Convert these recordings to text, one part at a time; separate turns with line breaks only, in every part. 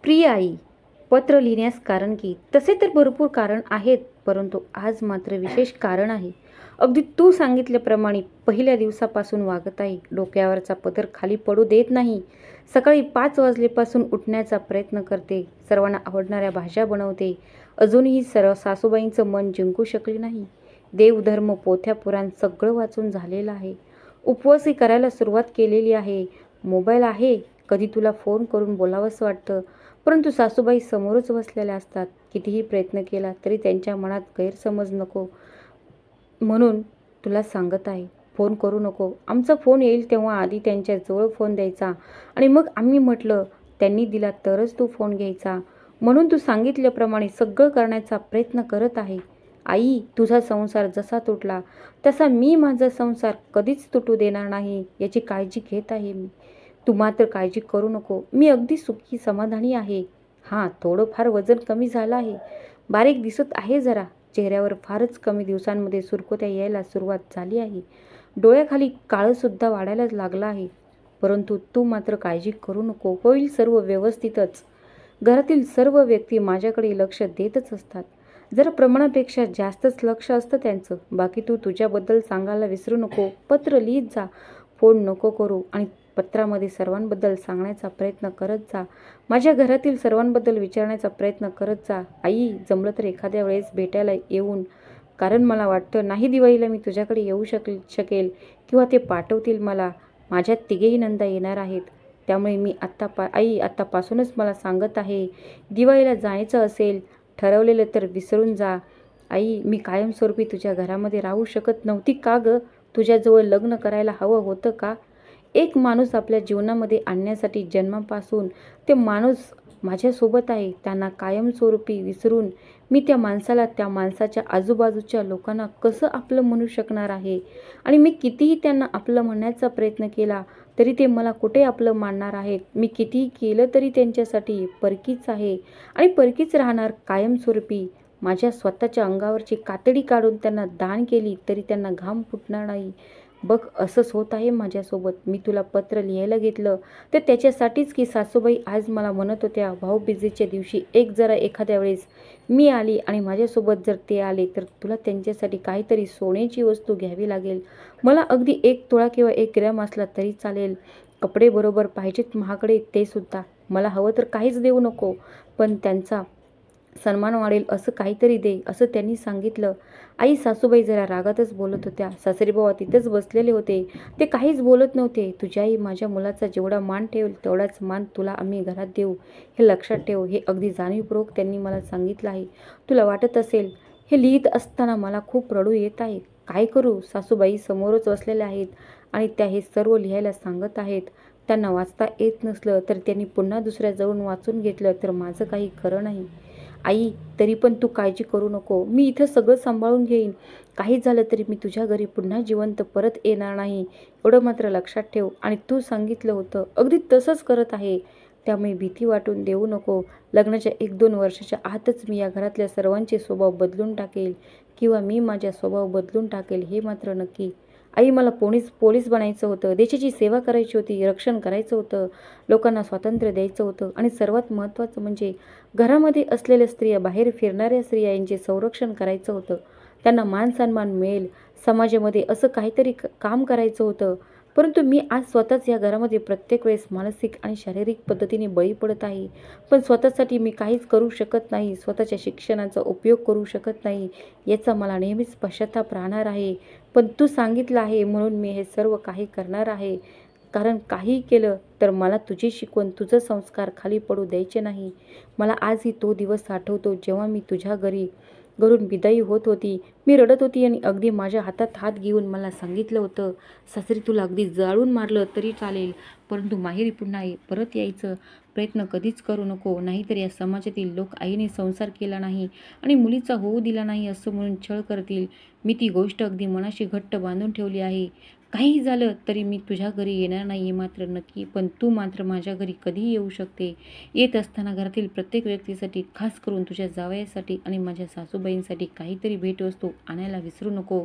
प्रिय आई, पत्र लिहिण्यास कारण की तसे तर भरपूर कारण आहेत, परंतु आज मात्र विशेष कारण आहे. अगदी तू सांगितल्याप्रमाणे पहिल्या दिवसापासून वागत आहे. डोक्यावरचा पदर खाली पडू देत नाही. सकाळी 5 वाजल्यापासून उठण्याचा प्रयत्न करते. सर्वांना आवडणाऱ्या भाज्या बनवते. अजूनही सासूबाईंचं मन जिंकू शकले नाही. देवधर्म, पोथ्या, पुराण सगळं वाचून झालेलं आहे. उपवासही करायला सुरुवात केलेली आहे. मोबाईल आहे. कधी तुला फोन करून बोलावंसं वाटतं, परंतु सासूबाई समोरच बसलेल्या असतात. कितीही प्रयत्न केला तरी त्यांच्या मनात गैरसमज नको म्हणून तुला सांगत आहे, फोन करू नको. आमचा फोन येईल तेव्हा आधी त्यांच्या जवळ फोन द्यायचा आणि मग आम्ही म्हटलं त्यांनी दिला तरच तू फोन घ्यायचा. म्हणून तू सांगितल्याप्रमाणे सगळं करण्याचा प्रयत्न करत आहे. आई, तुझा संसार जसा तुटला तसा मी माझा संसार कधीच तुटू देणार नाही याची काळजी घेत आहे मी. तू मात्र काळजी करू नको. मी अगदी सुखी समाधानी आहे. हां, थोडंफार वजन कमी झालं आहे. बारीक दिसत आहे जरा. चेहऱ्यावर फारच कमी दिवसांमध्ये सुरकुत्या यायला सुरुवात झाली आहे. डोळ्याखाली काळंसुद्धा वाढायला लागलं आहे. परंतु तू मात्र काळजी करू नको. होईल सर्व व्यवस्थितच. घरातील सर्व व्यक्ती माझ्याकडे लक्ष देतच असतात. जरा प्रमाणापेक्षा जास्तच लक्ष असतं त्यांचं. बाकी तू तुझ्याबद्दल सांगायला विसरू नको. पत्र लिहित जा. फोन नको करू आणि पत्रामध्ये सर्वांबद्दल सांगण्याचा प्रयत्न करत जा. माझ्या घरातील सर्वांबद्दल विचारण्याचा प्रयत्न करत जा. आई, जमलं तर एखाद्या वेळेस भेटायला येऊन, कारण मला वाटतं नाही दिवाळीला मी तुझ्याकडे येऊ शकेल किंवा ते पाठवतील मला. माझ्या तिघेही नंदा येणार आहेत. त्यामुळे मी आत्तापासूनच मला सांगत आहे, दिवाळीला जायचं असेल ठरवलेलं तर विसरून जा. आई, मी कायमस्वरूपी तुझ्या घरामध्ये राहू शकत नव्हती का गं? तुझ्याजवळ लग्न करायला हवं होतं का? एक माणूस आपल्या जीवनामध्ये आणण्यासाठी जन्मापासून ते माणूस माझ्यासोबत आहे. त्यांना कायमस्वरूपी विसरून मी त्या माणसाला, त्या माणसाच्या आजूबाजूच्या लोकांना कसं आपलं म्हणू शकणार आहे? आणि मी कितीही त्यांना आपलं म्हणण्याचा प्रयत्न केला तरी ते मला कुठे आपलं मानणार आहेत? मी कितीही केलं तरी त्यांच्यासाठी परकीच आहे आणि परकीच राहणार कायमस्वरूपी. माझ्या स्वतःच्या अंगावरची कातडी काढून त्यांना दान केली तरी त्यांना घाम फुटणार नाही. बघ, असंच होत आहे माझ्यासोबत. मी तुला पत्र लिहायला घेतलं तर त्याच्यासाठीच की सासूबाई आज मला म्हणत होत्या, भाऊबीजेच्या दिवशी जरा एखाद्या वेळेस मी आली आणि माझ्यासोबत जर ते आले तर तुला त्यांच्यासाठी काहीतरी सोन्याची वस्तू घ्यावी लागेल. मला अगदी 1 तोळा किंवा 1 ग्रॅम असला तरी चालेल. कपडे बरोबर पाहिजेत महागडे ते सुद्धा. मला हवं तर काहीच देऊ नको, पण त्यांचा सन्मान वाढेल असं काहीतरी दे, असं त्यांनी सांगितलं. आई, सासूबाई जरा रागातच बोलत होत्या. सासरेबुवा तिथेच बसलेले होते. ते काहीच बोलत नव्हते. तुझी आई माझ्या मुलाचा जेवढा मान ठेवेल तेवढाच मान तुला आम्ही घरात देऊ, हे लक्षात ठेव. हे अगदी जाणीवपूर्वक त्यांनी मला सांगितलं आहे. तुला वाटत असेल हे लिहित असताना मला खूप रडू येत आहे. काय करू? सासूबाई समोरच बसलेल्या आहेत आणि त्या हे सर्व लिहायला सांगत आहेत. त्यांना वाचता येत नसलं तर त्यांनी पुन्हा दुसऱ्याजवळून वाचून घेतलं तर माझं काही खरं नाही. आई, तरी पण तू काळजी करू नको. मी इथं सगळं सांभाळून घेईन. काही झालं तरी मी तुझ्या घरी पुन्हा जिवंत परत येणार नाही, एवढं मात्र लक्षात ठेव. आणि तू सांगितलं होतं अगदी तसंच करत आहे. त्यामुळे भीती वाटून देऊ नको. लग्नाच्या 1-2 वर्षाच्या आतच मी या घरातल्या सर्वांचे स्वभाव बदलून टाकेल किंवा मी माझा स्वभाव बदलून टाकेल, हे मात्र नक्की. आई, मला पोलीस बनायचं होतं. देशाची सेवा करायची होती. रक्षण करायचं होतं. लोकांना स्वातंत्र्य द्यायचं होतं आणि सर्वात महत्त्वाचं म्हणजे घरामध्ये असलेल्या स्त्रिया, बाहेर फिरणाऱ्या स्त्रिया यांचे संरक्षण करायचं होतं. त्यांना मान-सन्मान मिळेल समाजामध्ये असं काहीतरी काम करायचं होतं. परंतु मी आज स्वतःच या घरामध्ये प्रत्येक वेळेस मानसिक आणि शारीरिक पद्धतीने बळी पडत आहे. पण स्वतःसाठी मी काहीच करू शकत नाही. स्वतःच्या शिक्षणाचा उपयोग करू शकत नाही. याचा मला नेहमीच पश्चाताप राहणार आहे. पण तू सांगितलं आहे म्हणून मी हे सर्व काही करणार आहे. कारण काही केलं तर मला तुझी शिकवण, तुझं संस्कार खाली पडू द्यायचे नाही. मला आजही तो दिवस आठवतो जेव्हा मी तुझ्या घरून विदाई होत होती. मी रडत होती आणि अगदी माझ्या हातात हात घेऊन मला सांगितलं होतं, सासरी तुला अगदी जाळून मारलं तरी चालेल, परंतु माहेरी पुन्हा परत यायचं प्रयत्न कधीच करू नको. नाहीतर या समाजातील लोक आईने संसार केला नाही आणि मुलीचा होऊ दिला नाही असं म्हणून छळ करतील. मी ती गोष्ट अगदी मनाशी घट्ट बांधून ठेवली आहे. काही झालं तरी मी तुझ्या घरी येणार नाही हे मात्र नक्की. पण तू मात्र माझ्या घरी कधीही येऊ शकते. येत असताना घरातील प्रत्येक व्यक्तीसाठी, खास करून तुझ्या जावयासाठी आणि माझ्या सासूबाईंसाठी काहीतरी भेटवस्तू आणायला विसरू नको.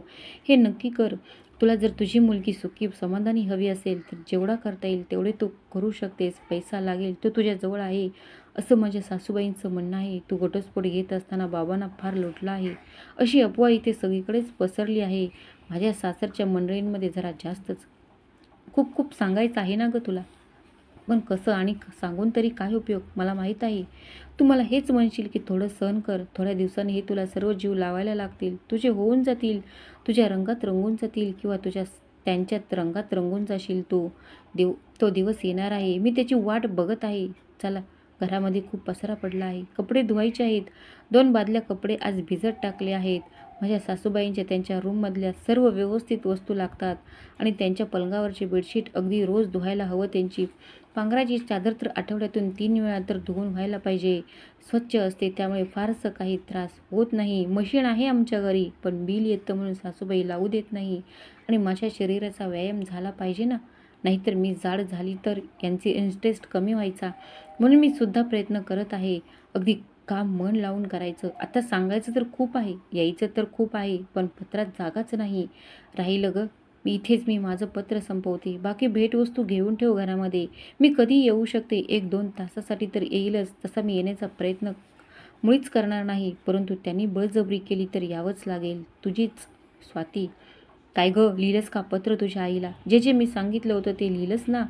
हे नक्की कर. तुला जर तुझी मुलगी सुखी समाधानी हवी असेल तर जेवढा करता येईल तेवढे तू करू शकतेस. पैसा लागेल तो तुझ्याजवळ आहे. असं माझ्या सासूबाईंचं म्हणणं आहे. तू घटस्फोट घेत असताना बाबांना फार लोटला आहे, अशी अफवा इथे सगळीकडेच पसरली आहे. माझ्या सासरच्या मंडळींमध्ये जरा जास्तच. खूप खूप सांगायचं आहे ना गं तुला, पण कसं आणि सांगून तरी काय उपयोग? मला माहीत आहे तू मला हेच म्हणशील की थोडं सहन कर, थोड्या दिवसांनी हे तुला सर्व जीव लावायला लागतील, तुझे होऊन जातील, तुझ्या रंगात रंगून जातील किंवा त्यांच्यात रंगात रंगून जाशील तू. तो दिवस येणार आहे, मी त्याची वाट बघत आहे. चला, घरामध्ये खूप पसारा पडला आहे, कपडे धुवायचे आहेत. 2 बादल्या कपडे आज भिजत टाकले आहेत. माझ्या सासूबाईंच्या त्यांच्या रूममधल्या सर्व व्यवस्थित वस्तू लागतात आणि त्यांच्या पलंगावरचे बेडशीट अगदी रोज धुवायला हवं. त्यांची पांघराची चादर तर आठवड्यातून 3 वेळा तर धुवून व्हायला पाहिजे. स्वच्छ असते, त्यामुळे फारसं काही त्रास होत नाही. मशीन आहे आमच्या घरी, पण बिल येतं म्हणून सासूबाई लावू देत नाही. आणि माझ्या शरीराचा व्यायाम झाला पाहिजे ना, नाहीतर मी जाड झाली तर यांचे इंटरेस्ट कमी व्हायचा. म्हणून मी सुद्धा प्रयत्न करत आहे, अगदी काम मन लावून करायचं. आता सांगायचं तर खूप आहे, यायचं तर खूप आहे, पण पत्रात जागाच नाही. राहिलं गं, मी माझं पत्र संपवते. बाकी भेटवस्तू घेऊन ठेव घरामध्ये. मी कधी येऊ शकते, 1-2 तासासाठी तर येईलच. तसा मी येण्याचा प्रयत्न मुळीच करणार नाही, परंतु त्यांनी बळजबरी केली तर यावंच लागेल. तुझीच स्वाती. काय गं, लिहिलंस का पत्र तुझ्या आईला? जे मी सांगितलं होतं ते लिहिलंस ना?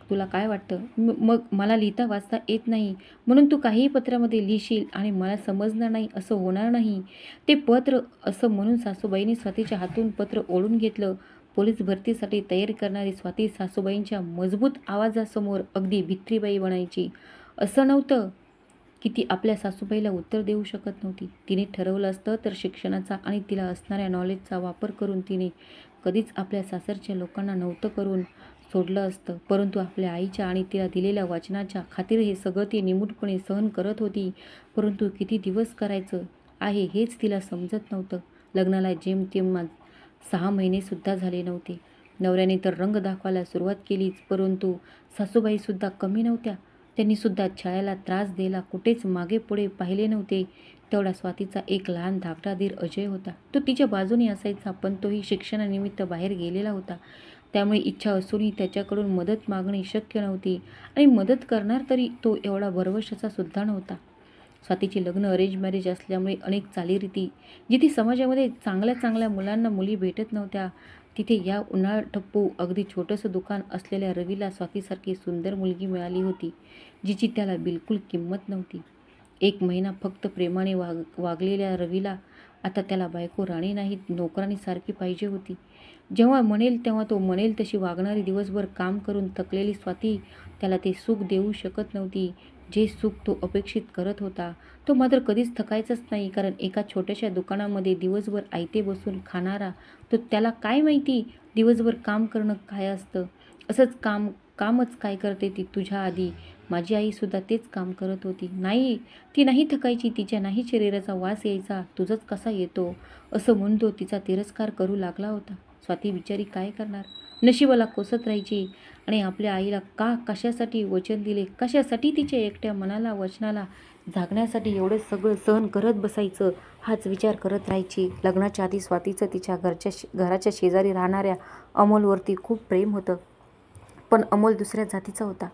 तुला काय वाटतं मग मला लिहिता वाचता येत नाही म्हणून तू काहीही पत्रामध्ये लिहिशील आणि मला समजणार नाही असं होणार नाही. ते पत्र असं म्हणून सासूबाईंनी स्वातीच्या हातून पत्र ओढून घेतलं. पोलीस भरतीसाठी तयारी करणारी स्वाती सासूबाईंच्या मजबूत आवाजासमोर अगदी भित्रीबाई बनायची. असं नव्हतं की ती आपल्या सासूबाईला उत्तर देऊ शकत नव्हती. तिने ठरवलं असतं तर शिक्षणाचा आणि तिला असणाऱ्या नॉलेजचा वापर करून तिने कधीच आपल्या सासरच्या लोकांना नव्हतं करून सोडलं असतं. परंतु आपल्या आईच्या आणि तिला दिलेल्या वचनाच्या खातीर हे सगळं ती निमूटपणे सहन करत होती. परंतु किती दिवस करायचं आहे हेच तिला समजत नव्हतं. लग्नाला जेमतेम 6 महिनेसुद्धा झाले नव्हते. नवऱ्याने तर रंग दाखवायला सुरुवात केलीच, परंतु सासूबाईसुद्धा कमी नव्हत्या. त्यांनीसुद्धा छायाला त्रास द्यायला कुठेच मागे पुढे पाहिले नव्हते. तेवढा स्वातीचा एक लहान धाकटा धीर अजय होता. तो तिच्या बाजूने असायचा, पण तोही शिक्षणानिमित्त बाहेर गेलेला होता. त्यामुळे इच्छा असूनही त्याच्याकडून मदत मागणी शक्य नव्हती आणि मदत करणार तरी तो एवढा भरवशाचा सुद्धा नव्हता. स्वातीची लग्न अरेंज मॅरेज असल्यामुळे अनेक चालीरीती, जिथे समाजामध्ये चांगल्या चांगल्या मुलांना मुली भेटत नव्हत्या, तिथे या उन्हाळठप्पू अगदी छोटंसं दुकान असलेल्या रवीला स्वातीसारखी सुंदर मुलगी मिळाली होती, जिची त्याला बिलकुल किंमत नव्हती. 1 महिना फक्त प्रेमाने वागलेल्या रवीला आता त्याला बायको राणी नाही, नोकराणीसारखी पाहिजे होती. जेव्हा म्हणेल तेव्हा तो म्हणेल तशी वागणारी, दिवसभर काम करून थकलेली स्वाती त्याला ते सुख देऊ शकत नव्हती, जे सुख तो अपेक्षित करत होता. तो मात्र कधीच थकायचाच नाही, कारण एका छोट्याशा दुकानामध्ये दिवसभर आयते बसून खाणारा तो, त्याला काय माहिती दिवसभर काम करणं काय असतं. असंच कामच काय करते ती तुझ्या आधी. माझी आईसुद्धा तेच काम करत होती. नाही, ती नाही थकायची, तिच्या नाही शरीराचा वास यायचा, तुझंच कसा येतो असं म्हणून तो तिचा तिरस्कार करू लागला होता. स्वाती बिचारी काय करणार, नशिबाला कोसत राहायची आणि आपल्या आईला कशासाठी वचन दिले, कशासाठी तिच्या एकट्या मनाला वचनाला जागण्यासाठी एवढं सगळं सहन करत बसायचं, हाच विचार करत राहायची. लग्नाच्या आधी स्वातीचं तिच्या घराच्या शेजारी राहणाऱ्या अमोलवरती खूप प्रेम होतं, पण अमोल दुसऱ्या जातीचा होता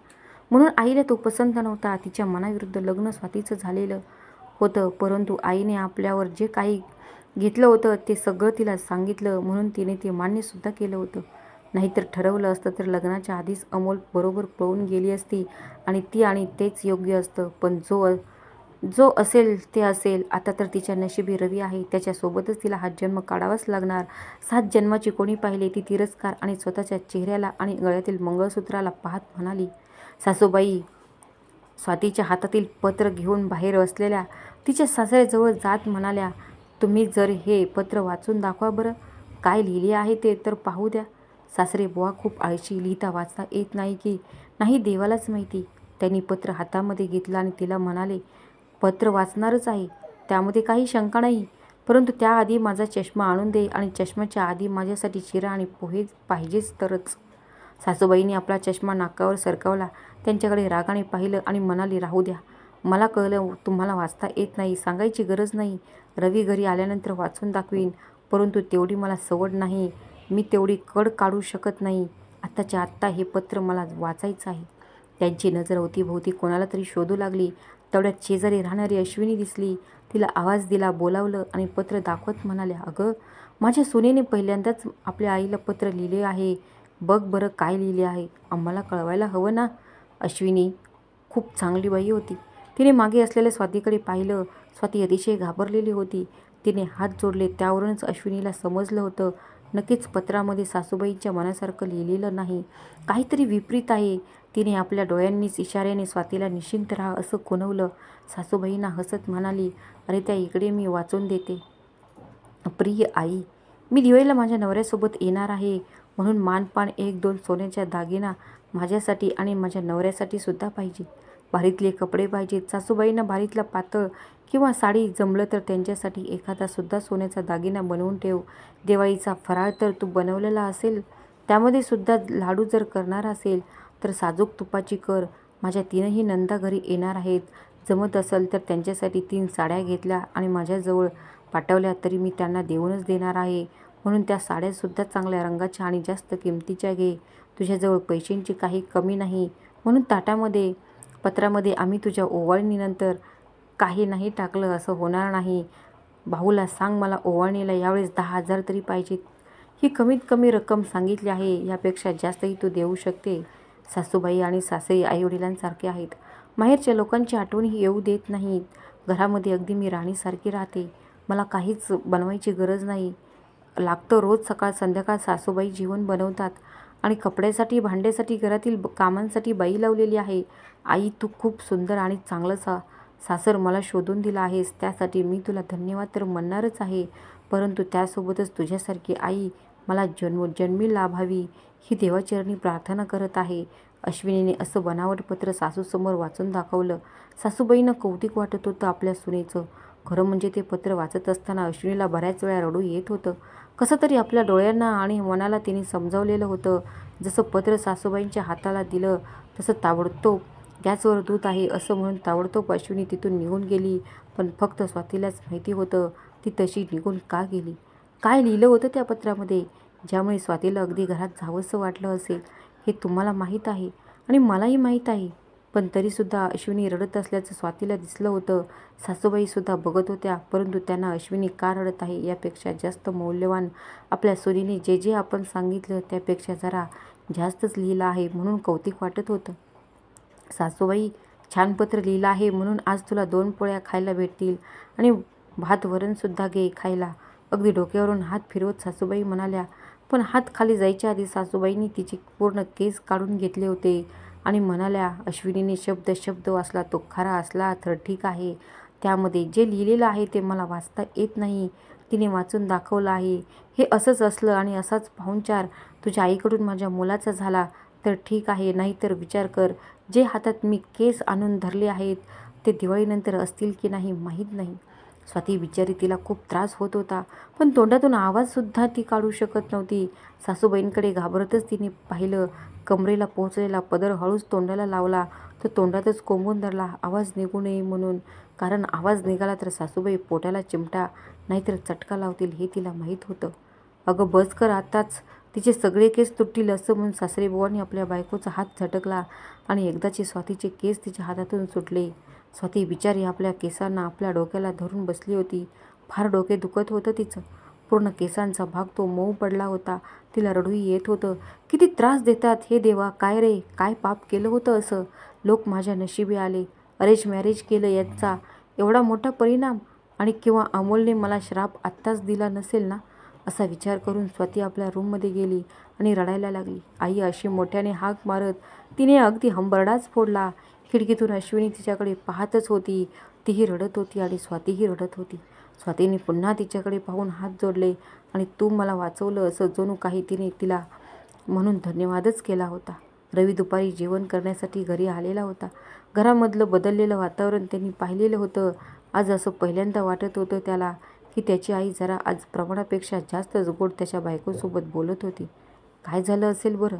म्हणून आईला तो पसंत नव्हता. तिच्या मनाविरुद्ध लग्न स्वातीचं झालेलं होतं, परंतु आईने आपल्यावर जे काही घेतलं होतं ते सगळं तिला सांगितलं म्हणून तिने ते मान्यसुद्धा केलं होतं. नाहीतर ठरवलं असतं तर लग्नाच्या आधीच अमोल बरोबर पळून गेली असती आणि तेच योग्य असतं. पण जो असेल ते असेल. आता तर तिच्या नशिबी रवी आहे, त्याच्यासोबतच तिला हा जन्म काढावाच लागणार. 7 जन्माची कोणी पाहिले. ती तिरस्कार आणि स्वतःच्या चेहऱ्याला आणि गळ्यातील मंगळसूत्राला पाहत म्हणाली. सासूबाई स्वातीच्या हातातील पत्र घेऊन बाहेर बसलेल्या तिच्या सासऱ्याजवळ जात म्हणाल्या, तुम्ही जर हे पत्र वाचून दाखवा बरं, काय लिहिले आहे ते तर पाहू द्या. सासरे बुवा खूप आळशी, लिहिता वाचता येत नाही की नाही देवालाच माहिती. त्यांनी पत्र हातामध्ये घेतलं आणि तिला म्हणाले, पत्र वाचणारच आहे, त्यामध्ये काही शंका नाही, परंतु त्याआधी माझा चष्मा आणून दे आणि चष्म्याच्या आधी माझ्यासाठी शिरा आणि पोहे पाहिजेच तरच. सासूबाईंनी आपला चष्मा नाकावर सरकवला, त्यांच्याकडे रागाने पाहिलं आणि म्हणाली, राहू द्या, मला कळलं तुम्हाला वाचता येत नाही, सांगायची गरज नाही. रवी घरी आल्यानंतर वाचून दाखवीन, परंतु तेवढी मला सवड नाही, मी तेवढी कड काढू शकत नाही. आत्ताच्या आत्ता हे पत्र मला वाचायचं आहे. त्यांची नजर अवतीभोवती कोणाला तरी शोधू लागली. तेवढ्यात शेजारी राहणारी अश्विनी दिसली. तिला आवाज दिला, बोलावलं आणि पत्र दाखवत म्हणाल्या, अगं, माझ्या सुनेने पहिल्यांदाच आपल्या आईला पत्र लिहिले आहे. बघ बरं काय लिहिले आहे. आम्हाला कळवायला हवं ना. अश्विनी खूप चांगली बाई होती. तिने मागे असलेल्या स्वातीकडे पाहिलं. स्वाती अतिशय घाबरलेली होती. तिने हात जोडले. त्यावरूनच अश्विनीला समजलं होतं, नक्कीच पत्रामध्ये सासूबाईंच्या मनासारखं लिहिलेलं नाही. काहीतरी विपरीत आहे. तिने आपल्या डोळ्यांनीच इशाऱ्याने स्वातीला निश्चिंत राहा असं खुणवलं. सासूबाईंना हसत म्हणाली, अरे त्या इकडे, मी वाचून देते. प्रिय आई, मी दिवाळीला माझ्या नवऱ्यासोबत येणार आहे, म्हणून मानपान 1-2 सोन्याच्या दागिना माझ्यासाठी आणि माझ्या नवऱ्यासाठी सुद्धा पाहिजे. भारीतले कपडे पाहिजेत. सासूबाईंना भारीतला पातळ किंवा साडी, जमलं तर त्यांच्यासाठी एखादा सुद्धा सोन्याचा दागिना बनवून ठेव. दिवाळीचा फराळ तर तू बनवलेला असेल, त्यामध्ये सुद्धा लाडू जर करणार असेल तर साजूक तुपाची कर. माझ्या 3ही नंदा घरी येणार आहेत. जमत असेल तर त्यांच्यासाठी 3 साड्या घेतल्या आणि माझ्याजवळ पाठवल्या तरी मी त्यांना देऊनच देणार आहे, म्हणून त्या साड्यासुद्धा चांगल्या रंगाच्या आणि जास्त किमतीच्या घे. तुझ्याजवळ पैशांची काही कमी नाही, म्हणून पत्रामध्ये आम्ही तुझ्या ओवाळणीनंतर काही नाही टाकलं असं होणार नाही. भाऊला सांग, मला ओवाळणीला यावेळेस 10,000 तरी पाहिजेत. ही कमीत कमी रक्कम सांगितली आहे. यापेक्षा जास्तही तू देऊ शकते. सासूबाई आणि सासरी आईवडिलांसारखे आहेत. माहेरच्या लोकांची आठवणही येऊ देत नाहीत. घरामध्ये अगदी मी राणीसारखी राहते. मला काहीच बनवायची गरज नाही. लागतं रोज सकाळ संध्याकाळ सासूबाई जेवण बनवतात आणि कपड्यासाठी, भांड्यासाठी, घरातील कामांसाठी बाई लावलेली आहे. आई, तू खूप सुंदर आणि चांगलं सासर मला शोधून दिलं आहेस, त्यासाठी मी तुला धन्यवाद तर म्हणणारच आहे, परंतु त्यासोबतच तुझ्यासारखी आई मला जन्मी लाभावी ही देवाचरणी प्रार्थना करत आहे. अश्विनीने असं बनावट पत्र सासूसमोर वाचून दाखवलं. सासूबाईंना कौतुक वाटत होतं आपल्या सुनेचं. खरं म्हणजे ते पत्र वाचत असताना अश्विनीला बऱ्याच वेळा रडू येत होतं. कसं तरी आपल्या डोळ्यांना आणि मनाला तिने समजावलेलं होतं. जसं पत्र सासूबाईंच्या हाताला दिलं तसं ताबडतोब गॅसवर दूध आहे असं म्हणून ताबडतोब अश्विनी तिथून निघून गेली. पण फक्त स्वातीलाच माहिती होतं ती तशी निघून का गेली. काय लिहिलं होतं त्या पत्रामध्ये, ज्यामुळे स्वातीला अगदी घरात जावंसं वाटलं असेल, हे तुम्हाला माहीत आहे आणि मलाही माहीत आहे. पण तरीसुद्धा अश्विनी रडत असल्याचं स्वातीला दिसलं होतं. सासूबाईसुद्धा बघत होत्या, परंतु त्यांना अश्विनी का रडत आहे यापेक्षा जास्त मौल्यवान आपल्या सुनेने जे आपण सांगितलं त्यापेक्षा जरा जास्तच लिहिलं आहे म्हणून कौतुक वाटत होतं. सासूबाई, छान पत्र लिहिलं आहे म्हणून आज तुला 2 पोळ्या खायला भेटतील आणि भात वरणसुद्धा घे खायला. अगदी डोक्यावरून हात फिरवत सासूबाई म्हणाल्या. पण हात खाली जायच्या आधी सासूबाईंनी तिचे पूर्ण केस काढून घेतले होते आणि म्हणाल्या. अश्विनीने शब्द वाचला. तो खरा असला तर ठीक आहे. त्यामध्ये जे लिहिलेलं आहे ते मला वाचता येत नाही. तिने वाचून दाखवलं आहे. हे असंच असलं आणि असाच पाहुणचार तुझ्या आईकडून माझ्या मुलाचा झाला तर ठीक आहे, नाहीतर विचार कर, जे हातात मी केस आणून धरले आहेत ते दिवाळीनंतर असतील की नाही माहीत नाही. स्वाती बिचारी, तिला खूप त्रास होत होता, पण तोंडातून आवाजसुद्धा ती काढू शकत नव्हती. सासूबाईंकडे घाबरतच तिने पाहिलं. कमरेला पोहोचलेला पदर हळूच तोंडाला लावला. तो तोंडातच कोंबून धरला, आवाज निघू नये म्हणून, कारण आवाज निघाला तर सासूबाई पोटाला चिमटा नाहीतर चटका लावतील हे तिला माहीत होतं. अगं बस कर, आताच तिचे सगळे केस तुटतील असं म्हणून सासरेबुवांनी आपल्या बायकोचा हात झटकला आणि एकदाचे स्वातीचे केस तिच्या हातातून सुटले. स्वाती बिचारी आपल्या केसांना आपल्या डोक्याला धरून बसली होती. फार डोके दुखत होतं तिचं. पूर्ण केसांचा भाग तो मऊ पडला होता. तिला रडूही येत होतं. किती त्रास देतात हे देवा, काय रे, काय पाप केलं होतं असं. लोक माझ्या नशिबी आले. अरेंज मॅरेज केलं याचा एवढा मोठा परिणाम, आणि किंवा अमोलने मला श्राप आत्ताच दिला नसेल ना, असा विचार करून स्वाती आपल्या रूममध्ये गेली आणि रडायला लागली. आई, अशी मोठ्याने हाक मारत तिने अगदी हंबरडाच फोडला. खिडकीतून अश्विनी तिच्याकडे पाहतच होती. तीही रडत होती आणि स्वातीही रडत होती. स्वातीने पुन्हा तिच्याकडे पाहून हात जोडले आणि तू मला वाचवलं असं जणू काही तिने तिला म्हणून धन्यवादच केला होता. रवी दुपारी जेवण करण्यासाठी घरी आलेला होता. घरामधलं बदललेलं वातावरण त्यांनी पाहिलेलं होतं. आज असं पहिल्यांदा वाटत होतं त्याला की त्याची आई जरा आज प्रमाणापेक्षा जास्तच गोड त्याच्या बायकोसोबत बोलत होती. काय झालं असेल बरं,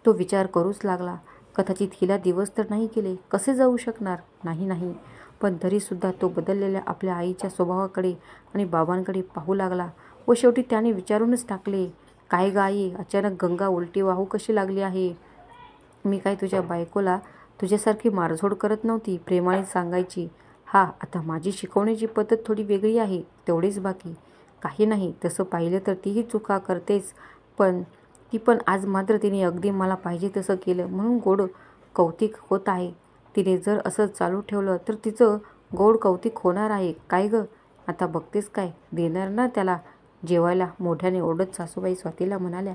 तो विचार करूच लागला. कदाचित हिला दिवस तर नाही केले, कसे जाऊ शकणार, नाही, पण तरीसुद्धा तो बदललेल्या आपल्या आईच्या स्वभावाकडे आणि बाबांकडे पाहू लागला व शेवटी त्याने विचारूनच टाकले, काय ग आई, अचानक गंगा उलटी वाहू कशी लागली आहे? मी काय तुझ्या बायकोला तुझ्यासारखी मारझोड करत नव्हती, प्रेमाने सांगायची. हा, आता माझी शिकवण्याची पद्धत थोडी वेगळी आहे, तेवढेच बाकी. काही नाही, तसं पाहिलं तर तीही चुका करतेच, पण आज मात्र तिने अगदी मला पाहिजे तसं केलं म्हणून गोड कौतिक होत आहे. तिने जर असं चालू ठेवलं तर तिचं गोड कौतिक होणार आहे. काय गं, आता बघतेस काय, देणार ना त्याला जेवायला, मोठ्याने ओरडत सासूबाई स्वातीला म्हणाल्या.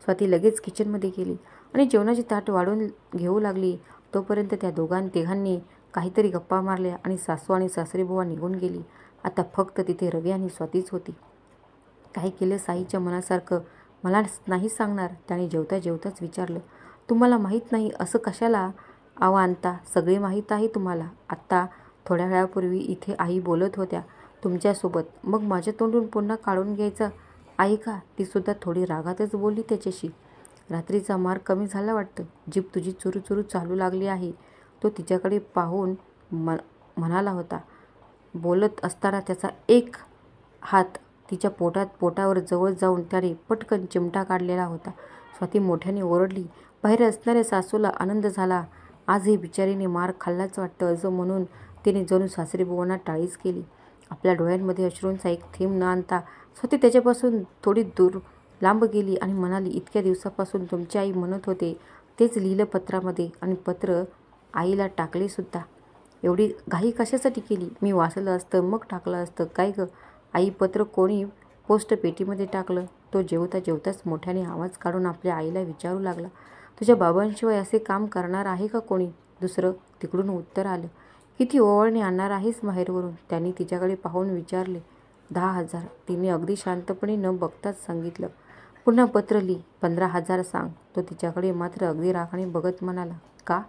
स्वाती लगेच किचनमध्ये गेली आणि जेवणाची ताट वाढून घेऊ लागली. तोपर्यंत त्या तिघांनी काहीतरी गप्पा मारल्या आणि सासू आणि सासरेबुवा निघून गेली. आता फक्त तिथे रवी आणि स्वातीच होती. काय केलं साईच्या मनासारखं मला नाही सांगणार, त्याने जेवता जेवताच विचारलं. तुम्हाला माहीत नाही असं कशाला आणता, सगळे माहीत आहे तुम्हाला. आत्ता थोड्या वेळापूर्वी इथे आई बोलत होत्या तुमच्यासोबत, मग माझ्या तोंडून पुन्हा काढून घ्यायचं आहे का? ती सुद्धा थोडी रागातच बोलली त्याच्याशी. रात्रीचा मार कमी झाला वाटतं, जीभ तुझी चुरू चालू लागली आहे, तो तिच्याकडे पाहून म्हणाला होता. बोलत असताना त्याचा एक हात तिच्या पोटावर जवळ जाऊन त्याने पटकन चिमटा काढलेला होता. स्वाती मोठ्याने ओरडली. बाहेर असणाऱ्या सासूला आनंद झाला. आज ही बिचारीने मार खाल्लाच वाटतं, असं म्हणून तिने जणू सासरेबुवांना टाळीच केली. आपल्या डोळ्यांमध्ये अश्रूंचा एक थेंब न आणता स्वाती त्याच्यापासून थोडी दूर लांब गेली आणि म्हणाली, इतक्या दिवसापासून तुमची आई म्हणत होते तेच लिहिलं पत्रामध्ये आणि पत्र आईला टाकले सुद्धा. एवढी घाई कशासाठी केली? मी वाचलं असतं मग टाकलं असतं. काय गं आई, पत्र कोणी पोस्ट पेटीमध्ये टाकलं? तो जेवताच मोठ्याने आवाज काढून आपल्या आईला विचारू लागला. तुझ्या बाबांशिवाय असे काम करणार आहे का कोणी दुसरं? तिकडून उत्तर आलं. किती ओवाळणी आणणार आहेस माहेरवरून? त्यांनी तिच्याकडे पाहून विचारले. 10,000, तिने अगदी शांतपणे न बघताच सांगितलं. पुन्हा पत्र लिही, 15,000 सांग. तो तिच्याकडे मात्र अगदी रागाने बघत म्हणाला. का?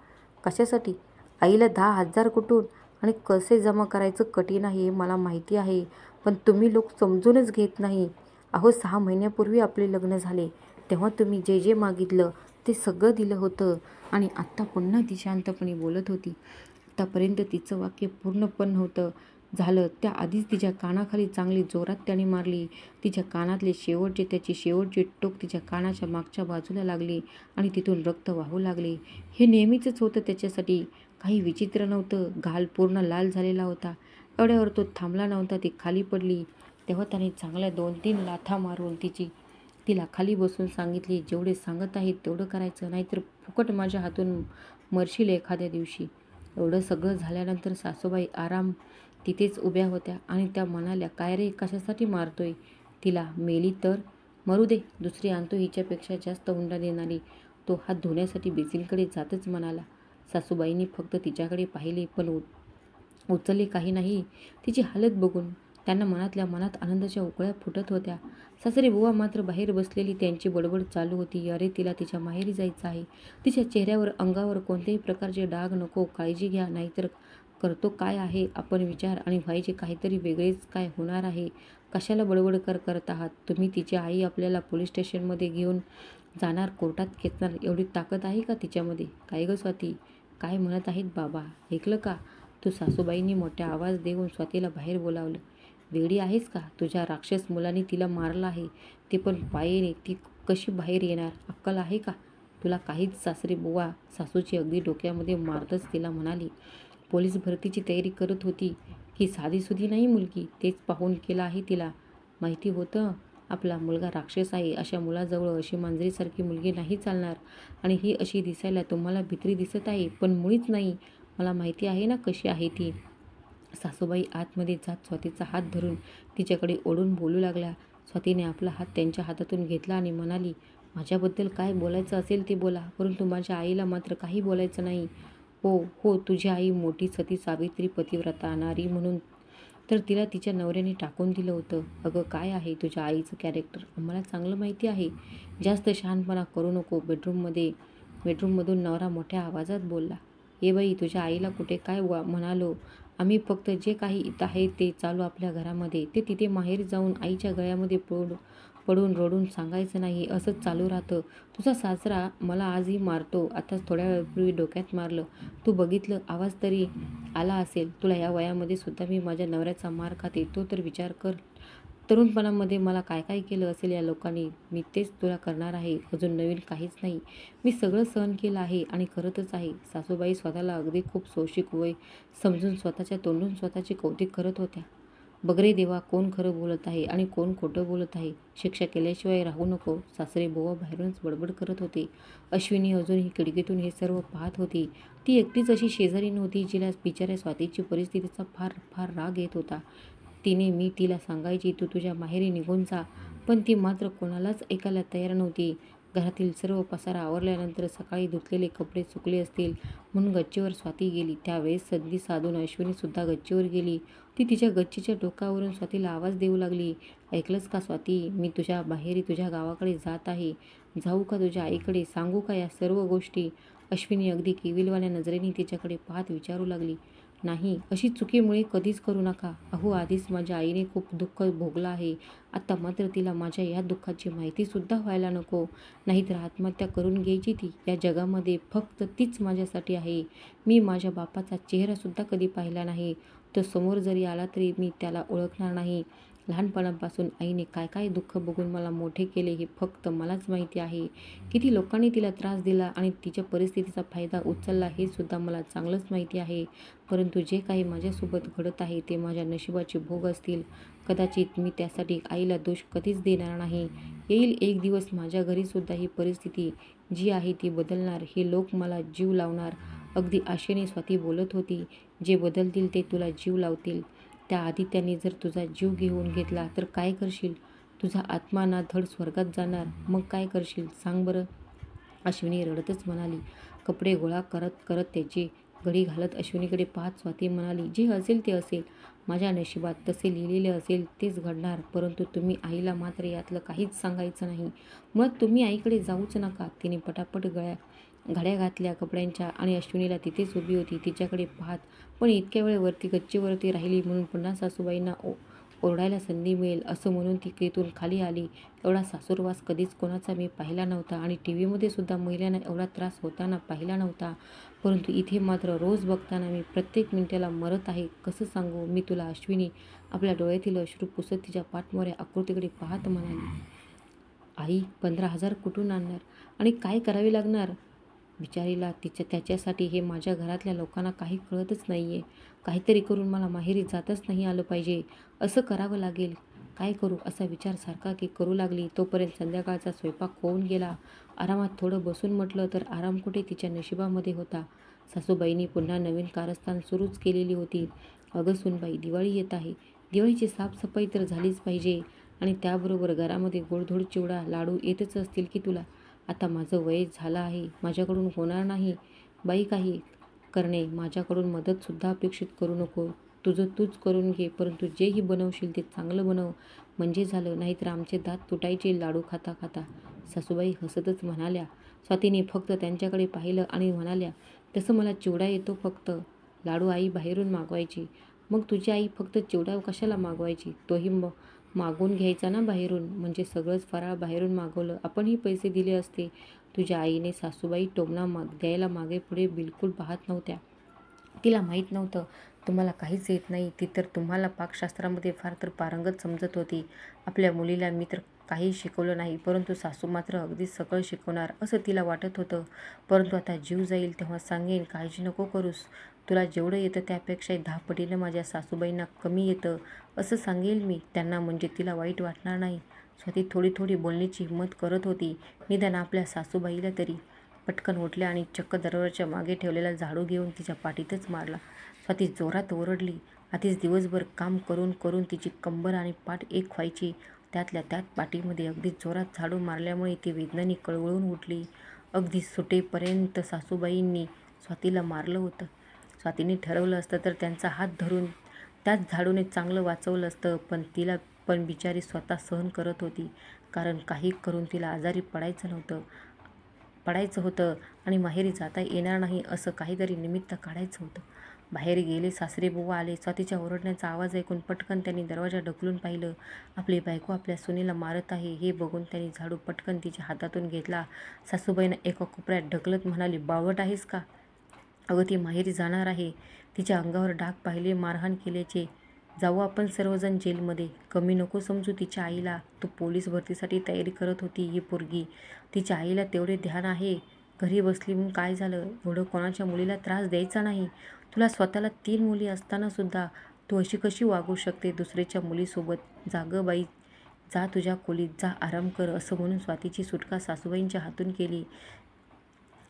कशासाठी? आईला 10,000 कुठून आणि कसे जमा करायचं कठीण आहे मला माहिती आहे, पण तुम्ही लोक समजूनच घेत नाही. अहो, 6 महिन्यापूर्वी आपले लग्न झाले, तेव्हा तुम्ही जे जे मागितलं ते सगळं दिलं होतं. आणि आत्ता पुन्हा ती शांतपणे बोलत होती. आत्तापर्यंत तिचं वाक्य पूर्ण पण नव्हतं झालं, त्याआधीच तिच्या कानाखाली चांगली जोरात त्याने मारली. तिच्या कानातले त्याची शेवटची टोक तिच्या कानाच्या मागच्या बाजूला लागली आणि तिथून रक्त वाहू लागले. हे नेहमीचंच होतं त्याच्यासाठी, काही विचित्र नव्हतं. गाल पूर्ण लाल झालेला होता. एवढ्यावर तो थांबला नव्हता. ती खाली पडली तेव्हा त्याने चांगल्या 2-3 लाथा मारून तिला खाली बसून सांगितले, जेवढे सांगत आहेत तेवढं करायचं, नाहीतर फुकट माझ्या हातून मरशील एखाद्या दिवशी. एवढं सगळं झाल्यानंतर सासूबाई आराम तिथेच उभ्या होत्या आणि त्या म्हणाल्या, काय रे, कशासाठी मारतोय तिला? मेली तर मरू दे, दुसरी आणतो हिच्यापेक्षा जास्त हुंडा देणारी. तो हात धुण्यासाठी बेसिनकडे जातच म्हणाला. सासूबाईंनी फक्त तिच्याकडे पाहिले, पण उचलले काही नाही. तिची हालत बघून त्यांना मनातल्या मनात आनंदाच्या उकळ्या फुटत होत्या. सासरे बुवा मात्र बाहेर बसलेली त्यांची बडबड चालू होती. अरे, तिला तिच्या माहेरी जायचं आहे. तिच्या चेहऱ्यावर अंगावर कोणत्याही प्रकारचे डाग नको. काळजी घ्या, नाहीतर करतो काय आहे आपण विचार, आणि व्हायचे काहीतरी वेगळेच काय होणार आहे. कशाला बडबड करत आहात तुम्ही? तिची आई आपल्याला पोलीस स्टेशनमध्ये घेऊन जाणार, कोर्टात खेचणार, एवढी ताकद आहे का तिच्यामध्ये? काय गं स्वाती, काय म्हणत आहेत बाबा, ऐकलं का तू? सासूबाईंनी मोठ्या आवाज देऊन स्वातीला बाहेर बोलावलं. वेडी आहेस का? तुझ्या राक्षस मुलांनी तिला मारलं आहे, ते पण पायीने. ती कशी बाहेर येणार? अक्कल आहे का तुला काहीच? सासरे बुवा सासूची अगदी डोक्यामध्ये मारतच तिला म्हणाली. पोलीस भरतीची तयारी करत होती की साधीसुधी नाही मुलगी, तेच पाहून केलं आहे तिला. माहिती होतं आपला मुलगा राक्षस आहे. अशा मुलाजवळ अशी मांजरीसारखी मुलगी नाही चालणार. आणि ही अशी दिसायला तुम्हाला भित्री दिसत आहे, पण मुळीच नाही. मला माहिती आहे ना कशी आहे ती. सासूबाई आतमध्ये जात स्वातीचा हात धरून तिच्याकडे ओढून बोलू लागल्या. स्वातीने आपला हात त्यांच्या हातातून घेतला आणि म्हणाली, माझ्याबद्दल काय बोलायचं असेल ते बोला, परंतु माझ्या आईला मात्र काही बोलायचं नाही. हो, तुझी आई मोठी सती सावित्री पतिव्रता नारी म्हणून तर तिला तिच्या नवऱ्याने टाकून दिलं होतं. अगं, काय आहे तुझ्या आईचं कॅरेक्टर आम्हाला चांगलं माहिती आहे. जास्त शहाणपणा करू नको. बेडरूममधून नवरा मोठ्या आवाजात बोलला. ए बाई, तुझ्या आईला कुठे काय म्हणालो आम्ही? फक्त जे काही इथं आहे ते चालू आपल्या घरामध्ये, ते तिथे माहेर जाऊन आईच्या गळ्यामध्ये पडून रडून सांगायचं नाही. असंच चालू राहतं. तुझा सासरा मला आजही मारतो. आताच थोड्या वेळापूर्वी डोक्यात मारलं. तू बघितलं, आवाज तरी आला असेल तुला. या वयामध्ये सुद्धा मी माझ्या नवऱ्याचा मार खाते. तो तर विचार कर तरुणपणामध्ये मला काय काय केलं असेल या लोकांनी, मी तेच तुला करणार आहे. अजून नवीन काहीच नाही. मी सगळं सहन केलं आहे आणि करतच आहे. सासूबाई स्वतःला अगदी खूप सोशिक वय समजून स्वतःच्या तोंडून स्वतःचे कौतुक करत होत्या. बघ रे देवा, कोण खरं बोलत आहे आणि कोण खोटं बोलत आहे. शिक्षा केल्याशिवाय राहू नको. सासरे बुवा बाहेरूनच बडबड करत होते. अश्विनी अजूनही खिडकीतून हे सर्व पाहत होती. ती एकटीच अशी शेजारी नव्हती जिला बिचाऱ्या स्वातीची परिस्थितीचा फार फार राग येत होता. मी तिला सांगायची तू तुझ्या माहेरी निघून जा, पण ती मात्र कोणालाच ऐकायला तयार नव्हती. घरातील सर्व पसारा आवरल्यानंतर सकाळी धुतलेले कपडे सुकले असतील म्हणून गच्चीवर स्वाती गेली. त्यावेळेस संधी साधून अश्विनीसुद्धा गच्चीवर गेली. ती तिच्या गच्चीच्या टोकावरून स्वातीला आवाज देऊ लागली. ऐकलंस का स्वाती, मी तुझ्या माहेरी तुझ्या गावाकडे जात आहे. जाऊ का तुझ्या आईकडे, सांगू का या सर्व गोष्टी? अश्विनी अगदी केविलवाल्या नजरेने तिच्याकडे पाहत विचारू लागली. नाही, अशी चुकीमुळे कधीच करू नका. अहो, आधीच माझ्या आईने खूप दुःख भोगलं आहे. आता मात्र तिला माझ्या या दुःखाची माहितीसुद्धा व्हायला नको. नाहीतर आत्महत्या करून घ्यायची ती. या जगामध्ये फक्त तीच माझ्यासाठी आहे. मी माझ्या बापाचा चेहरासुद्धा कधी पाहिला नाही. तो समोर जरी आला तरी मी त्याला ओळखणार नाही. लहानपणापासून आईने काय काय दुःख बघून मला मोठे केले हे फक्त मलाच माहिती आहे. किती लोकांनी तिला त्रास दिला आणि तिच्या परिस्थितीचा फायदा उचलला हे सुद्धा मला चांगलंच माहिती आहे. परंतु जे काही माझ्यासोबत घडत आहे ते माझ्या नशिबाचे भोग असतील. कदाचित मी त्यासाठी आईला दोष कधीच देणार नाही. येईल एक दिवस माझ्या घरीसुद्धा ही परिस्थिती जी आहे ती बदलणार. हे लोक मला जीव लावणार. अगदी आशेने स्वाती बोलत होती. जे बदलतील ते तुला जीव लावतील. त्याआधी त्यांनी जर तुझा जीव घेऊन घेतला तर काय करशील? तुझा आत्मा ना धड स्वर्गात जाणार, मग काय करशील सांग बरं? अश्विनी रडतच म्हणाली. कपडे गोळा करत करत त्याची घडी घालत अश्विनीकडे पाहत स्वाती म्हणाली. जे असेल ते असेल. माझ्या नशिबात तसे लिहिलेले असेल तेच घडणार. परंतु तुम्ही आईला मात्र यातलं काहीच सांगायचं नाही. मुळात तुम्ही आईकडे जाऊच नका. तिने पटापट घड्या घातल्या कपड्यांच्या आणि अश्विनीला तिथेच उभी होती तिच्याकडे पाहत. पण इतक्या वेळ गच्चीवरती राहिली म्हणून पुन्हा सासूबाईंना ओरडायला संधी मिळेल असं म्हणून ती खिडकीतून खाली आली. एवढा सासूरवास कधीच कोणाचा मी पाहिला नव्हता आणि टीव्हीमध्ये सुद्धा महिलांना एवढा त्रास होताना पाहिला नव्हता. परंतु इथे मात्र रोज बघताना मी प्रत्येक मिनिटाला मरत आहे. कसं सांगू मी तुला? अश्विनी आपल्या डोळ्यातील अश्रू पुसत तिच्या पाठमोऱ्या आकृतीकडे पाहत म्हणाली. आई, 15,000 कुठून आणणार आणि काय करावे लागणार बिचारीला? त्याच्यासाठी हे माझ्या घरातल्या लोकांना काही कळतच नाही आहे. काहीतरी करून मला माहेरी जातच नाही आलं पाहिजे. असं करावं लागेल. काय करू असा विचार सारखा की करू लागली. तोपर्यंत संध्याकाळचा स्वयंपाक होऊन गेला. आरामात थोडं बसून म्हटलं तर आराम कुठे तिच्या नशिबामध्ये होता. सासूबाईंनी पुन्हा नवीन कारस्थान सुरूच केलेली होती. अगं सुनबाई, दिवाळी येत आहे. दिवाळीची साफसफाई तर झालीच पाहिजे आणि त्याबरोबर घरामध्ये गोडधोड चिवडा लाडू येतच असतील की तुला. आता माझं वय झालं आहे. माझ्याकडून होणार नाही बाई काही करणे. माझ्याकडून मदतसुद्धा अपेक्षित करू नको. तुझं तूच करून घे. परंतु जेही बनवशील ते चांगलं बनव म्हणजे झालं. नाहीतर आमचे दात तुटायचे लाडू खाता खाता. सासूबाई हसतच म्हणाल्या. स्वातीने फक्त त्यांच्याकडे पाहिलं आणि म्हणाल्या, तसं मला चिवडा येतो फक्त. लाडू आई बाहेरून मागवायची. मग तुझी आई फक्त चिवडा कशाला मागवायची? तोही मागून घ्यायचा ना बाहेरून. म्हणजे सगळंच फराळ बाहेरून मागवलं. आपणही पैसे दिले असते. तुझ्या आईने सासूबाई टोमणा द्यायला मागे पुढे बिलकुल पाहत नव्हत्या. तिला माहीत नव्हतं तुम्हाला काहीच येत नाही. ती तर तुम्हाला पाकशास्त्रामध्ये फार तर पारंगत समजत होती. आपल्या मुलीला मी तर काही शिकवलं नाही, परंतु सासू मात्र अगदी सगळं शिकवणार असं तिला वाटत होतं. परंतु आता जीव जाईल तेव्हा सांगेन, काळजी नको करूस. तुला जेवढं येतं त्यापेक्षा 10 पटीनं माझ्या सासूबाईंना कमी येतं असं सांगेल मी त्यांना. म्हणजे तिला वाईट वाटणार नाही. स्वाती थोडी थोडी बोलण्याची हिंमत करत होती. निदान आपल्या सासूबाईला तरी. पटकन उठल्या आणि चक्क दरवाजाच्या मागे ठेवलेला झाडू घेऊन तिच्या पाठीतच मारला. स्वाती जोरात ओरडली. आधीच दिवसभर काम करून करून तिची कंबर आणि पाठ एक व्हायची. त्यातल्या त्यात पाठीमध्ये अगदी जोरात झाडू मारल्यामुळे ती वेदनाने कळवळून उठली. अगदी सुटेपर्यंत सासूबाईंनी स्वातीला मारलं होतं. स्वातीने ठरवलं असतं तर त्यांचा हात धरून त्याच झाडूने चांगलं वाचवलं असतं. पण बिचारी स्वतः सहन करत होती. कारण काही करून तिला आजारी पडायचं होतं आणि माहेरी जाता येणार नाही असं काहीतरी निमित्त काढायचं होतं. बाहेर गेले सासरेबुवा आले. स्वातीच्या ओरडण्याचा आवाज ऐकून पटकन त्यांनी दरवाजा ढकलून पाहिलं. आपली बायको आपल्या सुनेला मारत आहे हे बघून त्यांनी झाडू पटकन तिच्या हातातून घेतला. सासूबाईंना एका कोपऱ्यात ढकलत म्हणाली, बावळट आहेस का? अगं ती माहेरी जाणार आहे. तिच्या अंगावर डाग पाहिले मारहाण केल्याचे. जाऊ आपण सर्वजण जेलमध्ये. कमी नको समजू तिच्या आईला. तू पोलीस भरतीसाठी तयारी करत होती ही पोरगी. तिच्या आईला तेवढे ध्यान आहे. घरी बसली म्हणून काय झालं? एवढं कोणाच्या मुलीला त्रास द्यायचा नाही. तुला स्वतःला 3 मुली असताना सुद्धा तू अशी कशी वागू शकते दुसऱ्याच्या मुलीसोबत? जा गं बाई, जा तुझ्या खोलीत, जा आराम कर, असं म्हणून स्वातीची सुटका सासूबाईंच्या हातून केली.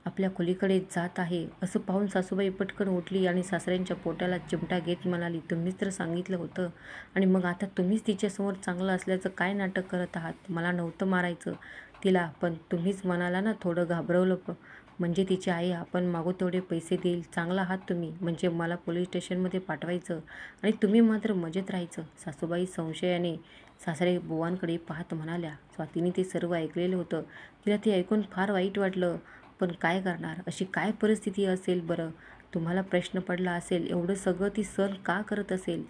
आपल्या खोलीकडे जात आहे असं पाहून सासूबाई पटकन उठली आणि सासऱ्यांच्या पोटाला चिमटा घेत म्हणाली, तुम्हीच तर सांगितलं होतं आणि मग आता तुम्हीच तिच्यासमोर चांगलं असल्याचं काय नाटक करत आहात? मला नव्हतं मारायचं तिला, पण तुम्हीच म्हणाला ना थोडं घाबरवलं. म्हणजे तिची आई आपण मागू तेवढे पैसे देईल. चांगला आहात तुम्ही. म्हणजे मला पोलीस स्टेशनमध्ये पाठवायचं आणि तुम्ही मात्र मजेत राहायचं. सासूबाई संशयाने सासरे बुवांकडे पाहत म्हणाल्या. स्वातीने ते सर्व ऐकलेलं होतं. तिला ते ऐकून फार वाईट वाटलं. पण काय करणार? अशी काय परिस्थिती असेल बरं? तुम्हाला प्रश्न पडला असेल, एवढं सगळं ती सहन का करत असेल?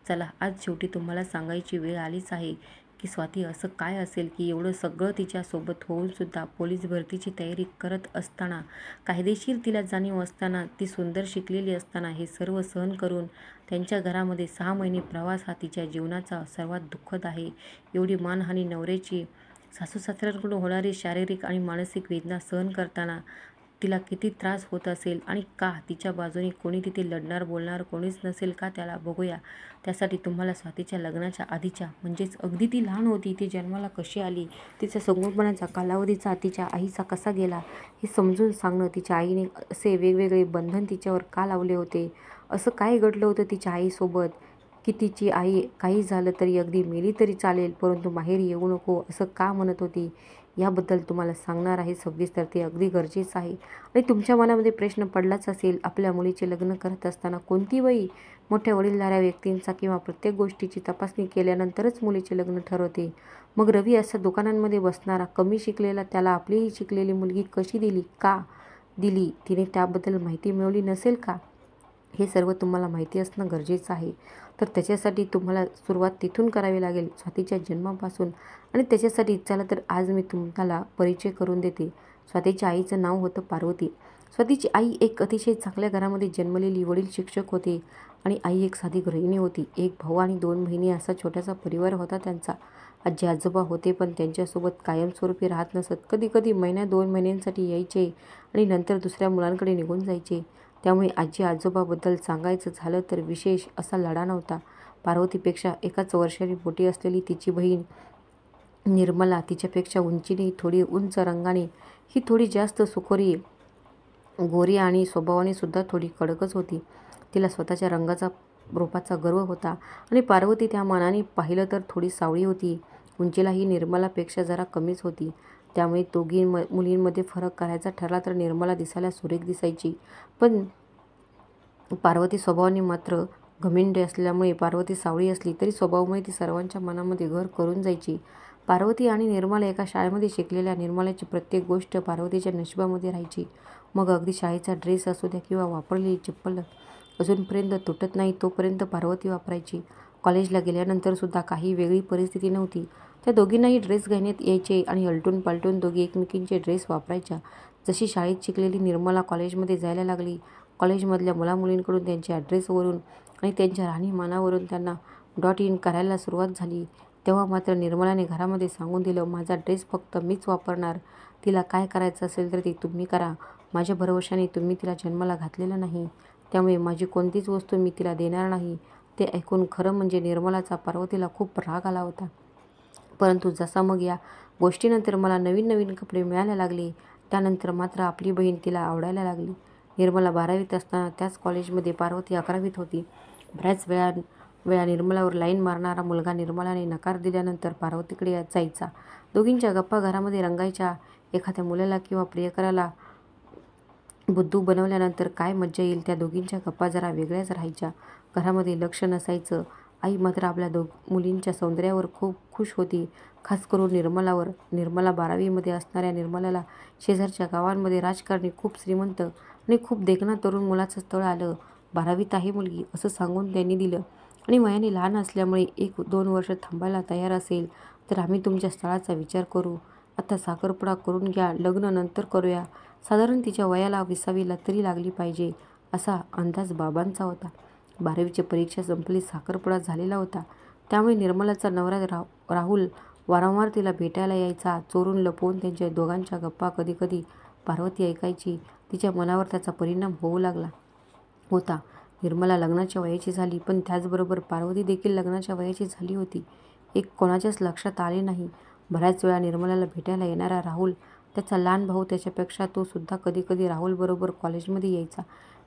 चला, आज शेवटी तुम्हाला सांगायची वेळ आलीच आहे की स्वाती असं काय असेल की एवढं सगळं तिच्यासोबत होऊनसुद्धा पोलीस भरतीची तयारी करत असताना, कायदेशीर तिला जाणीव असताना, ती सुंदर शिकलेली असताना हे सर्व सहन करून त्यांच्या घरामध्ये 6 महिने प्रवास हा तिच्या जीवनाचा सर्वात दुःखद आहे. एवढी मानहानी, नवऱ्याची, सासू-सासऱ्यांकडून होणारी शारीरिक आणि मानसिक वेदना सहन करताना तिला किती त्रास होत असेल आणि का? तिच्या बाजूने कोणी तिथे लढणार, बोलणार कोणीच नसेल का त्याला? बघूया. त्यासाठी तुम्हाला स्वातीच्या लग्नाच्या आधीच्या, म्हणजेच अगदी ती लहान होती, ती जन्माला कशी आली, तिचा संगोपनाचा कालावधीचा तिच्या आईचा कसा गेला हे समजून सांगणं. तिच्या आईने असे वेगवेगळे बंधन तिच्यावर का लावले होते? असं काय घडलं होतं तिच्या आईसोबत की तिची आई काही झालं तरी, अगदी मेली तरी चालेल, परंतु माहेरी येऊ नको असं का म्हणत होती? याबद्दल तुम्हाला सांगणार आहे सविस्तर. ते अगदी गरजेचं आहे. आणि तुमच्या मनामध्ये प्रश्न पडलाच असेल, आपल्या मुलीचे लग्न करत असताना कोणती बाई मोठ्या वडीलधाऱ्या व्यक्तींचा किंवा प्रत्येक गोष्टीची तपासणी केल्यानंतरच मुलीचे लग्न ठरवते? मग रवी असा दुकानांमध्ये बसणारा कमी शिकलेला त्याला आपलीही शिकलेली मुलगी कशी दिली? का दिली? तिने त्याबद्दल माहिती मिळवली नसेल का? हे सर्व तुम्हाला माहिती असणं गरजेचं आहे. तर त्याच्यासाठी तुम्हाला सुरुवात तिथून करावी लागेल, स्वातीच्या जन्मापासून. आणि त्याच्यासाठी चला तर आज मी तुम्हाला परिचय करून देते. स्वातीच्या आईचं नाव होतं पार्वती. स्वातीची आई एक अतिशय चांगल्या घरामध्ये जन्मलेली. वडील शिक्षक होते आणि आई एक साधी गृहिणी होती. एक भाऊ आणि 2 बहिणी असा छोटासा परिवार होता त्यांचा. आजी आजोबा होते पण त्यांच्यासोबत कायमस्वरूपी राहत नसत. कधी कधी महिन्या 2 महिन्यांसाठी यायचे आणि नंतर दुसऱ्या मुलांकडे निघून जायचे. त्यामुळे आजी आजोबाबद्दल सांगायचं झालं तर विशेष असा लढा नव्हता. पार्वतीपेक्षा 1 वर्षांनी मोठी असलेली तिची बहीण निर्मला तिच्यापेक्षा उंचीने थोडी उंच, रंगाने ही थोडी जास्त सुखोरी, गोरी आणि स्वभावाने सुद्धा थोडी कडकच होती. तिला स्वतःच्या रंगाचा, रूपाचा गर्व होता आणि पार्वती त्या मानाने पाहिलं तर थोडी सावळी होती. उंचीला ही निर्मलापेक्षा जरा कमीच होती. त्यामुळे दोघी मुलींमध्ये फरक करायचा ठरला तर निर्मला दिसायला सुरेख दिसायची. पण पार्वती स्वभावाने मात्र घमेंडी असल्यामुळे पार्वती सावळी असली तरी स्वभावामुळे ती सर्वांच्या मनामध्ये घर करून जायची. पार्वती आणि निर्मला एका शाळेमध्ये शिकलेल्या. निर्मलाची प्रत्येक गोष्ट पार्वतीच्या नशिबामध्ये राहायची. मग अगदी शाळेचा ड्रेस असू द्या किंवा वापरलेली चप्पल अजूनपर्यंत तुटत नाही तोपर्यंत पार्वती वापरायची. कॉलेजला गेल्यानंतरसुद्धा काही वेगळी परिस्थिती नव्हती. त्या दोघींनाही ड्रेस घेण्यात यायचे आणि आलटून पालटून दोघी एकमेकींचे ड्रेस वापरायच्या. जशी शाळेत शिकलेली निर्मला कॉलेजमध्ये जायला लागली, कॉलेजमधल्या मुलामुलींकडून त्यांच्या ॲड्रेसवरून आणि त्यांच्या राहणीमानावरून त्यांना .in करायला सुरुवात झाली. तेव्हा मात्र निर्मलाने घरामध्ये सांगून दिलं, माझा ड्रेस फक्त मीच वापरणार. तिला काय करायचं असेल तर ते तुम्ही करा. माझ्या भरवशाने तुम्ही तिला जन्माला घातलेलं नाही, त्यामुळे माझी कोणतीच वस्तू मी तिला देणार नाही. ते ऐकून खरं म्हणजे निर्मलाचा पार्वतीला खूप राग आला होता. परंतु जसा मग या गोष्टीनंतर मला नवीन नवीन कपडे मिळायला लागले, त्यानंतर मात्र आपली बहीण तिला आवडायला लागली. निर्मला 12वीत असताना त्याच कॉलेजमध्ये पार्वती 11वीत होती. बऱ्याच वेळा निर्मलावर लाईन मारणारा मुलगा निर्मलाने नकार दिल्यानंतर पार्वतीकडे जायचा. दोघींच्या गप्पा घरामध्ये रंगायच्या. एखाद्या मुलाला किंवा प्रियकराला बुद्धू बनवल्यानंतर काय मज्जा येईल, त्या दोघींच्या गप्पा जरा वेगळ्याच राहायच्या. घरामध्ये लक्ष नसायचं. आई मात्र आपल्या मुलींच्या सौंदर्यावर खूप खुश होती, खास करून निर्मलावर. निर्मला 12वीमध्ये असणाऱ्या निर्मलाला शेजारच्या गावांमध्ये राजकारणी, खूप श्रीमंत आणि खूप देखणा तरुण मुलाचं स्थळ आलं. 12वीत आहे मुलगी असं सांगून त्यांनी दिलं आणि वयाने लहान असल्यामुळे 1-2 वर्ष थांबायला तयार असेल तर आम्ही तुमच्या स्थळाचा विचार करू. आता साखरपुडा करून घ्या, लग्न नंतर करूया. साधारण तिच्या वयाला 20वीला तरी लागली पाहिजे असा अंदाज बाबांचा होता. 12वीची परीक्षा संपली, साखरपुडा झालेला होता. त्यामुळे निर्मलाचा नवरा राहुल वारंवार तिला भेटायला यायचा. चोरून लपवून त्यांच्या दोघांच्या गप्पा कधीकधी पार्वती ऐकायची. तिच्या मनावर त्याचा परिणाम होऊ लागला होता. निर्मला लग्नाच्या वयाची झाली, पण त्याचबरोबर पार्वती देखील लग्नाच्या वयाची झाली होती. हे कोणाच्याच लक्षात आले नाही. बऱ्याच वेळा निर्मलाला भेटायला येणारा राहुल, त्याचा लहान भाऊ, त्याच्यापेक्षा तो सुद्धा कधीकधी राहुलबरोबर कॉलेजमध्ये यायचा.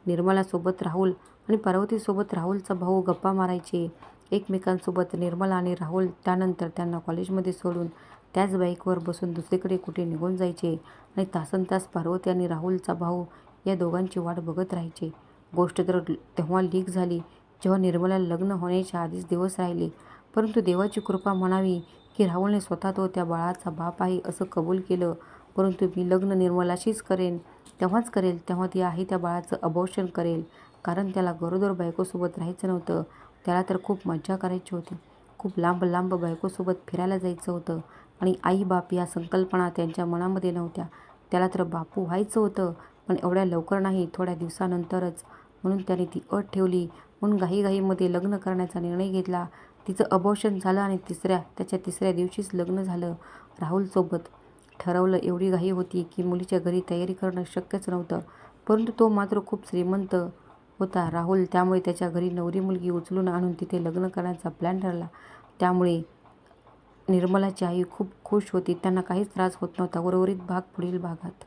निर्मलासोबत राहुल आणि पार्वतीसोबत राहुलचा भाऊ गप्पा मारायचे एकमेकांसोबत. निर्मला आणि राहुल त्यानंतर त्यांना कॉलेजमध्ये सोडून त्याच बाईकवर बसून दुसरीकडे कुठे निघून जायचे आणि तासनतास पार्वती आणि राहुलचा भाऊ या दोघांची वाट बघत राहायचे. गोष्ट तर तेव्हा लीक झाली जेव्हा निर्मला लग्न होण्याच्या आधीच दिवस राहिले. परंतु देवाची कृपा म्हणावी की राहुलने स्वतः तो त्या बाळाचा बाप आहे असं कबूल केलं. परंतु मी लग्न निर्मलाशीच करेन, तेव्हाच करेल तेव्हा ती आहे त्या बाळाचं अबॉर्शन करेल. कारण त्याला गरोदर बायकोसोबत राहायचं नव्हतं. त्याला तर खूप मज्जा करायची होती. खूप लांब लांब बायकोसोबत फिरायला जायचं होतं आणि आई बाप या संकल्पना त्यांच्या मनामध्ये नव्हत्या. त्याला तर बापू व्हायचं होतं, पण एवढ्या लवकर नाही, थोड्या दिवसानंतरच. म्हणून त्याने ती अट ठेवली. म्हणून घाईघाईमध्ये लग्न करण्याचा निर्णय घेतला. तिचं अबॉर्शन झालं आणि त्याच्या तिसऱ्या दिवशीच लग्न झालं राहुलसोबत. ठरवलं एवढी घाई होती की मुलीच्या घरी तयारी करणं शक्यच नव्हतं. परंतु तो मात्र खूप श्रीमंत होता राहुल. त्यामुळे त्याच्या घरी नवरी मुलगी उचलून आणून तिथे लग्न करण्याचा प्लॅन ठरला. त्यामुळे निर्मलाची आई खूप खुश होती. त्यांना काहीच त्रास होत नव्हता. उर्वरित भाग पुढील भागात.